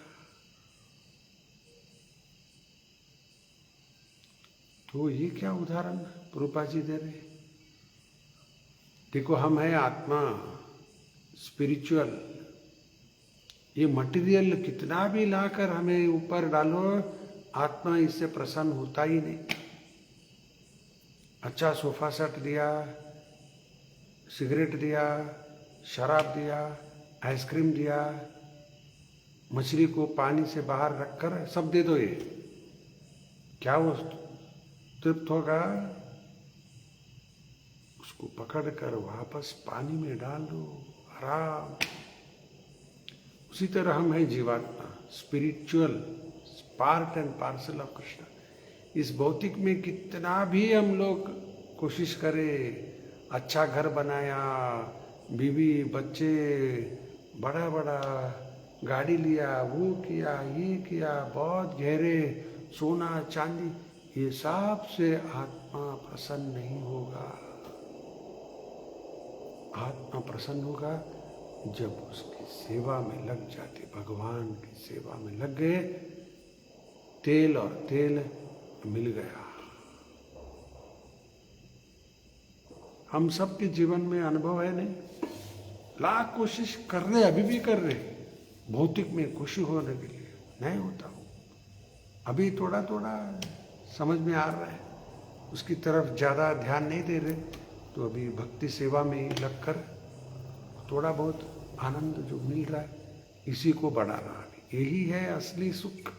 तो ये क्या उदाहरण प्रभुपाद जी दे रहे? देखो, हम है आत्मा, स्पिरिचुअल। ये मटेरियल कितना भी लाकर हमें ऊपर डालो, आत्मा इससे प्रसन्न होता ही नहीं। अच्छा सोफा सेट दिया, सिगरेट दिया, शराब दिया, आइसक्रीम दिया, मछली को पानी से बाहर रखकर सब दे दो, ये क्या वो तृप्त होगा? उसको पकड़कर वापस पानी में डाल दो, आराम। उसी तरह हम हैं जीवात्मा, spiritual, part and parcel of Krishna. इस भौतिक में कितना भी हम लोग कोशिश करें, अच्छा घर बनाया, बीवी बच्चे, बड़ा बड़ा गाड़ी लिया, वो किया, ये किया, बहुत गहरे सोना चांदी, ये सब से आत्मा प्रसन्न नहीं होगा। आत्मा प्रसन्न होगा जब उसकी सेवा में लग जाते, भगवान की सेवा में लग गए, तेल और तेल मिल गया। हम सबके जीवन में अनुभव है नहीं, लाख कोशिश कर रहे, अभी भी कर रहे, भौतिक में खुशी होने के लिए, नहीं होता। अभी थोड़ा थोड़ा समझ में आ रहा है, उसकी तरफ ज़्यादा ध्यान नहीं दे रहे, तो अभी भक्ति सेवा में लगकर थोड़ा बहुत आनंद जो मिल रहा है, इसी को बढ़ा रहा है। यही है असली सुख।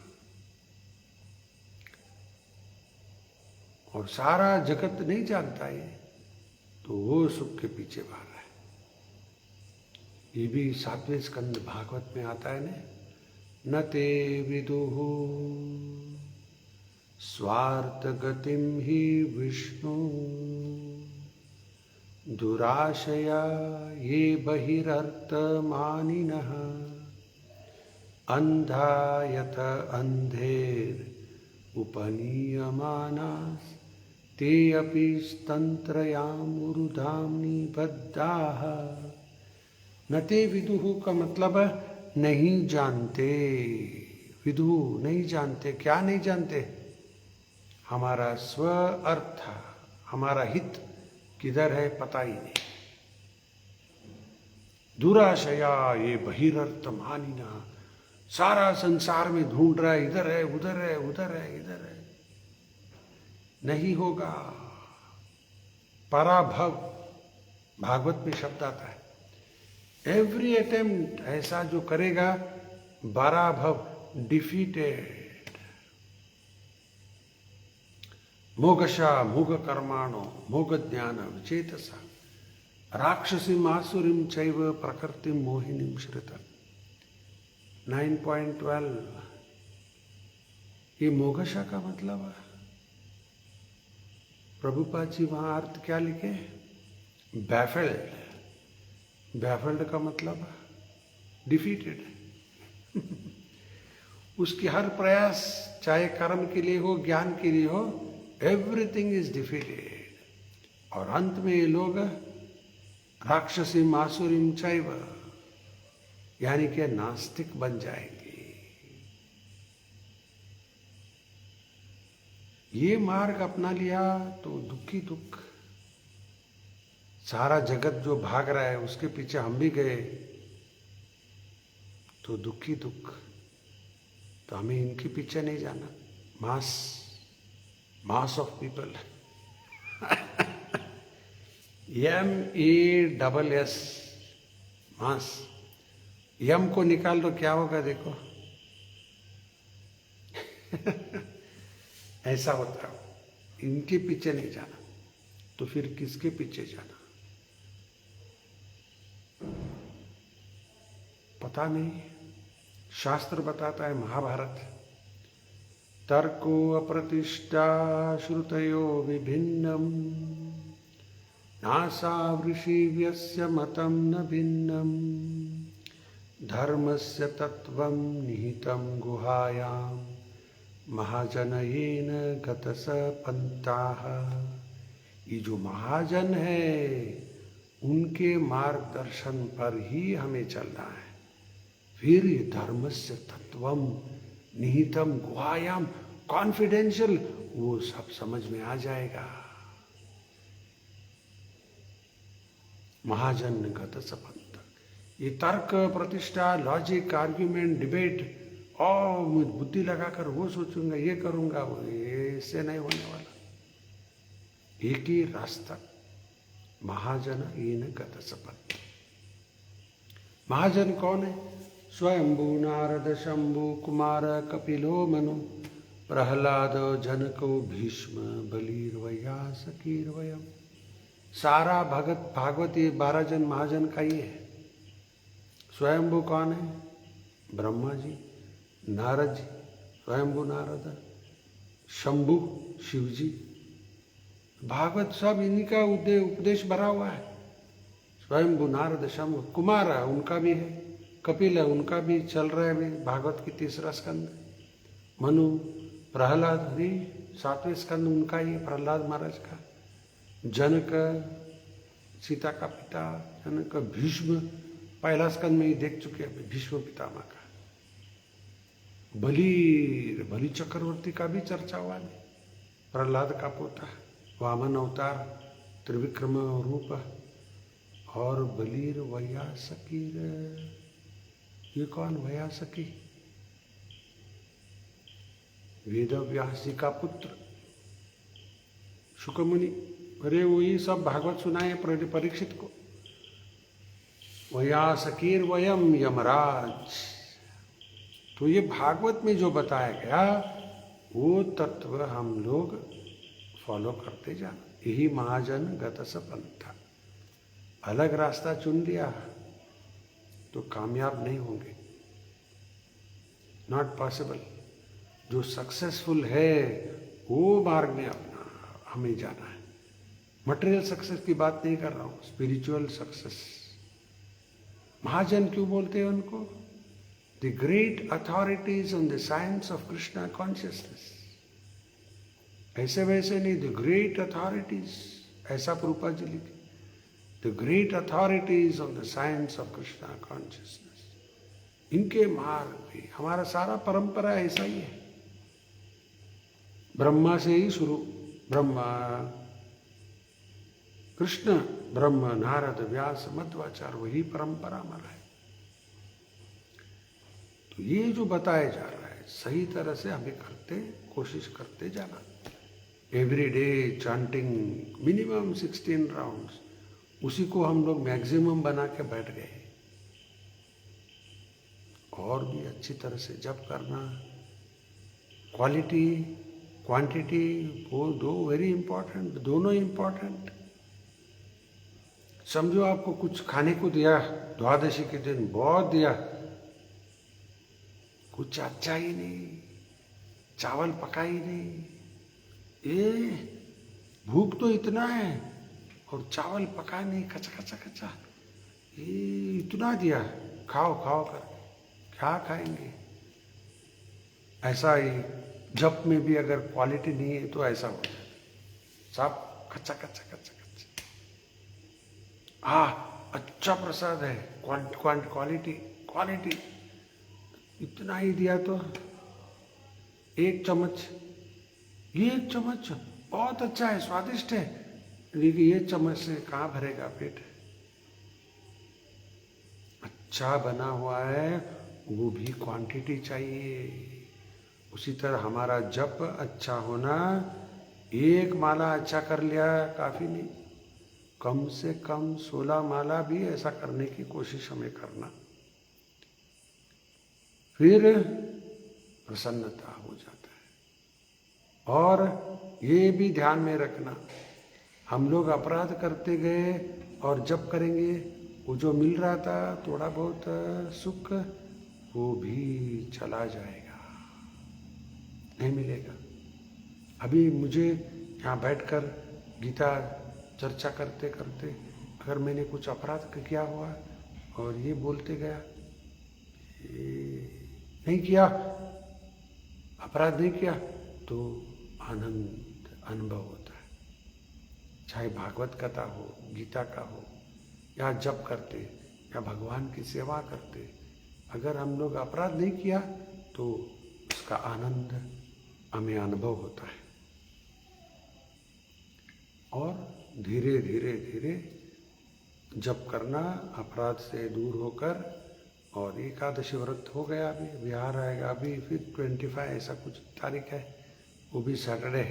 और सारा जगत नहीं जानता है, तो वो सुख के पीछे भाग रहा है। ये भी 7वें स्कंद भागवत में आता है न ते विदुः स्वार्थ गतिम ही विष्णु दुराशया ये बहिरर्थ मानिनः अंधा यथ अंधेर उपनीयमानास् ते अपि तंत्रयामुरुधाम्नि बद्धाः। न ते विदुः का मतलब नहीं जानते, विदु नहीं जानते। क्या नहीं जानते? हमारा स्व अर्थ, हमारा हित किधर है पता ही नहीं। दुराशया ये बहिरर्थ मानिना, सारा संसार में ढूंढ रहा है, इधर है, उधर है, उधर है, इधर है, नहीं होगा। पराभव भागवत में शब्द आता है, एवरी अटेम्प्ट ऐसा जो करेगा, पराभव, डिफीटेड। मोगशा मोग कर्माणो मोग ज्ञान विचेतसा राक्षसी मासुरीम चैव प्रकृति मोहिनीम श्रिता। 9.12 ये मोगशा का मतलब है। प्रभुपाद जी वहां अर्थ क्या लिखे? बैफल्ड। बैफल्ड का मतलब डिफीटेड। उसकी हर प्रयास, चाहे कर्म के लिए हो, ज्ञान के लिए हो, एवरीथिंग इज डिफीटेड। और अंत में ये लोग राक्षसी मासुरीम चैव, यानी कि नास्तिक बन जाएंगे। ये मार्ग अपना लिया तो दुखी दुख। सारा जगत जो भाग रहा है उसके पीछे हम भी गए तो दुखी दुख। तो हमें इनके पीछे नहीं जाना। मास ऑफ पीपल MASS मास। यम को निकाल दो, क्या होगा देखो। ऐसा होता है। इनके पीछे नहीं जाना तो फिर किसके पीछे जाना? पता नहीं। शास्त्र बताता है, महाभारत, तर्को अप्रतिष्ठा श्रुतयो विभिन्नम नासा वृषिव्यस्य मतम न भिन्नम धर्मस्य तत्वं निहितं गुहायां महाजनयेन गतस पंताः। ये जो महाजन है उनके मार्गदर्शन पर ही हमें चलना है। फिर ये धर्मस्य तत्वम निहितम गुहायाम, कॉन्फिडेंशियल, वो सब समझ में आ जाएगा। महाजन गतस पंत। ये तर्क, प्रतिष्ठा, लॉजिक, आर्ग्यूमेंट, डिबेट, और बुद्धि लगाकर वो सोचूंगा, ये करूंगा, वो इससे नहीं होने वाला। एक ही रास्ता, महाजन येन गत सपथ। महाजन कौन है? स्वयंभू नारद शंभु कुमार कपिलो मनु प्रहलाद जनको भीष्म बलिर्वयासकीर्वयम्। सारा भगत भागवत ये 12 जन महाजन का ही है। स्वयंभू कौन है? ब्रह्मा जी, नारद जी, स्वयंभू नारद, शंभु शिव जी। भागवत सब इन्हीं का उपदेश भरा हुआ है। स्वयंभू नारद शंभु कुमार है, उनका भी है, कपिल है, उनका भी चल रहा है अभी भागवत की 3रा स्कंद। मनु प्रहलाद भी 7वें स्कंद उनका ही, प्रहलाद महाराज का। जनक सीता का पिता, जनक भीष्म 1ला स्कंद में ही देख चुके हैं, भीष्म पितामह का। बलि चक्रवर्ती का भी चर्चा हुआ है, प्रहलाद का पोता, वामन अवतार, त्रिविक्रम रूप। और बलिर वयासकीर, ये कौन? वयासकी वेद व्यास जी का पुत्र शुकमुनि। अरे वही सब भागवत सुनाए परीक्षित को। वयासकीर वयम यमराज। तो ये भागवत में जो बताया गया वो तत्व हम लोग फॉलो करते जाना, यही महाजन गत पंथा। अलग रास्ता चुन लिया तो कामयाब नहीं होंगे, नॉट पॉसिबल। जो सक्सेसफुल है वो मार्ग में अपना हमें जाना है। मटेरियल सक्सेस की बात नहीं कर रहा हूं, स्पिरिचुअल सक्सेस। महाजन क्यों बोलते हैं उनको? The great authorities on the science of Krishna consciousness. ऐसे वैसे नहीं, द ग्रेट अथॉरिटीज, ऐसा प्रभुपाद जी लिखे, the great authorities on the science of Krishna consciousness. इनके मार्ग भी हमारा सारा परंपरा ऐसा ही है। ब्रह्मा से ही शुरू, ब्रह्मा कृष्ण, ब्रह्म नारद व्यास मध्वाचार्य, वही परंपरा हमारा है। तो ये जो बताया जा रहा है सही तरह से हमें कोशिश करते जाना। Every day chanting minimum 16 rounds, उसी को हम लोग मैक्सिमम बना के बैठ गए। और भी अच्छी तरह से जप करना, क्वालिटी क्वांटिटी वो दो वेरी इंपॉर्टेंट, दोनों इंपॉर्टेंट। समझो आपको कुछ खाने को दिया द्वादशी के दिन, बहुत दिया, कुछ अच्छा ही नहीं, चावल पका ही नहीं, ये भूख तो इतना है और चावल पका नहीं, कच्चा कच्चा कच्चा, ये इतना दिया, खाओ खाओ कर, क्या खाएंगे? ऐसा ही जप में भी अगर क्वालिटी नहीं है तो ऐसा हो जाता, सब कच्चा कच्चा कच्चा कच्चा। अच्छा प्रसाद है, क्वालिटी क्वालिटी, इतना ही दिया तो 1 चम्मच, ये 1 चम्मच बहुत अच्छा है, स्वादिष्ट है, लेकिन ये चम्मच से कहाँ भरेगा पेट? अच्छा बना हुआ है वो भी क्वांटिटी चाहिए। उसी तरह हमारा जप अच्छा होना, 1 माला अच्छा कर लिया काफी नहीं, कम से कम 16 माला भी ऐसा करने की कोशिश हमें करना, फिर प्रसन्नता हो जाता है। और ये भी ध्यान में रखना, हम लोग अपराध करते गए और जप करेंगे, वो जो मिल रहा था थोड़ा बहुत सुख, वो भी चला जाएगा, नहीं मिलेगा। अभी मुझे यहाँ बैठकर गीता चर्चा करते करते अगर मैंने कुछ अपराध किया हुआ और ये बोलते गया, नहीं किया, अपराध नहीं किया, तो आनंद अनुभव होता है। चाहे भागवत कथा हो, गीता का हो, या जप करते या भगवान की सेवा करते, अगर हम लोग अपराध नहीं किया तो उसका आनंद हमें अनुभव होता है। और धीरे धीरे धीरे जप करना, अपराध से दूर होकर, और एकादशी व्रत हो गया, अभी बिहार आएगा, अभी फिर 25 ऐसा कुछ तारीख है, वो भी सैटरडे,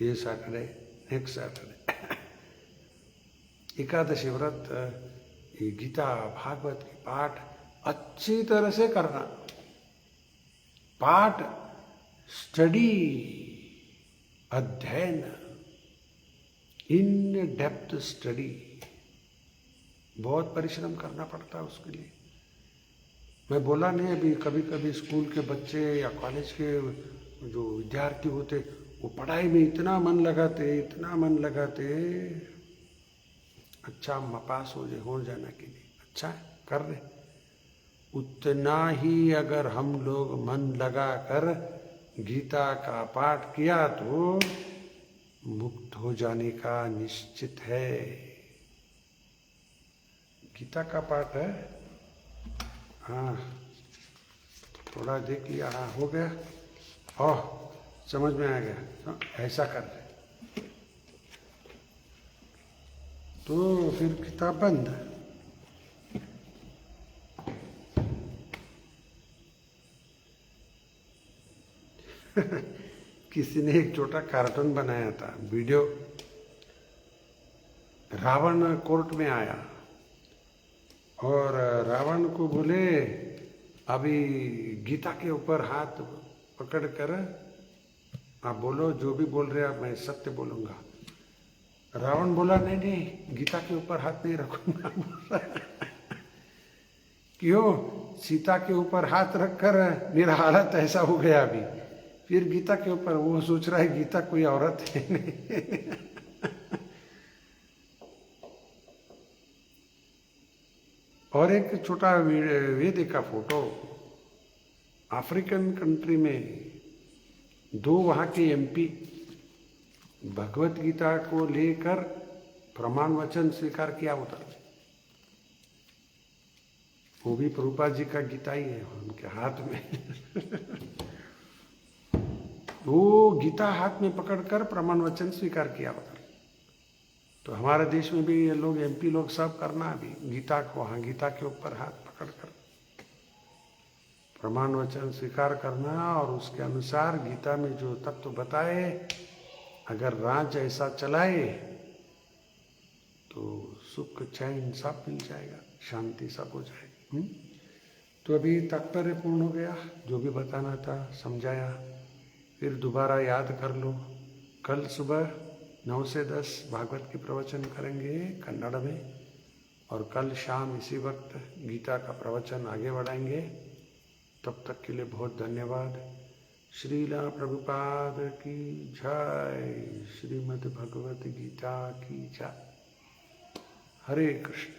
ये सैटरडे नेक्स्ट सैटरडे। एकादशी व्रत, ये गीता भागवत की पाठ अच्छी तरह से करना। पाठ, स्टडी, अध्ययन, इन डेप्थ स्टडी, बहुत परिश्रम करना पड़ता है उसके लिए। मैं बोला नहीं अभी, कभी कभी स्कूल के बच्चे या कॉलेज के जो विद्यार्थी होते वो पढ़ाई में इतना मन लगाते, अच्छा हम पास हो जाना के लिए अच्छा है, कर रहे। उतना ही अगर हम लोग मन लगा कर गीता का पाठ किया तो मुक्त हो जाने का निश्चित है। गीता का पाठ है, हाँ थोड़ा देख लिया, हाँ हो गया, ओह समझ में आ गया, ऐसा कर रहे तो फिर किताब बंद। किसी ने एक छोटा कार्टून बनाया था, वीडियो। रावण कोर्ट में आया और रावण को बोले अभी गीता के ऊपर हाथ पकड़ कर आप बोलो, जो भी बोल रहे आप, मैं सत्य बोलूंगा। रावण बोला नहीं, गीता के ऊपर हाथ नहीं रखूंगा। क्यों? सीता के ऊपर हाथ रखकर मेरा हालत ऐसा हो गया अभी, फिर गीता के ऊपर, वो सोच रहा है गीता कोई औरत है नहीं। और एक छोटा वेद का फोटो, अफ्रीकन कंट्री में 2 वहां के एमपी भगवत गीता को लेकर प्रमाण वचन स्वीकार किया उधर। वो भी प्रभुपाद जी का गीता ही है उनके हाथ में। वो गीता हाथ में पकड़कर प्रमाण वचन स्वीकार किया उधर। तो हमारे देश में भी ये लोग एमपी लोग सब करना अभी, गीता को, हाँ गीता के ऊपर हाथ पकड़कर प्रमाण वचन स्वीकार करना और उसके अनुसार गीता में जो तत्व बताए अगर राज्य ऐसा चलाए तो सुख चैन सब मिल जाएगा, शांति सब हो जाएगी। तो अभी तात्पर्य पूर्ण हो गया, जो भी बताना था समझाया। फिर दोबारा याद कर लो, कल सुबह 9 से 10 भागवत के प्रवचन करेंगे कन्नड़ में, और कल शाम इसी वक्त गीता का प्रवचन आगे बढ़ाएंगे। तब तक के लिए बहुत धन्यवाद। श्रीला प्रभुपाद की जय, श्रीमद् भगवत गीता की जय। हरे कृष्ण।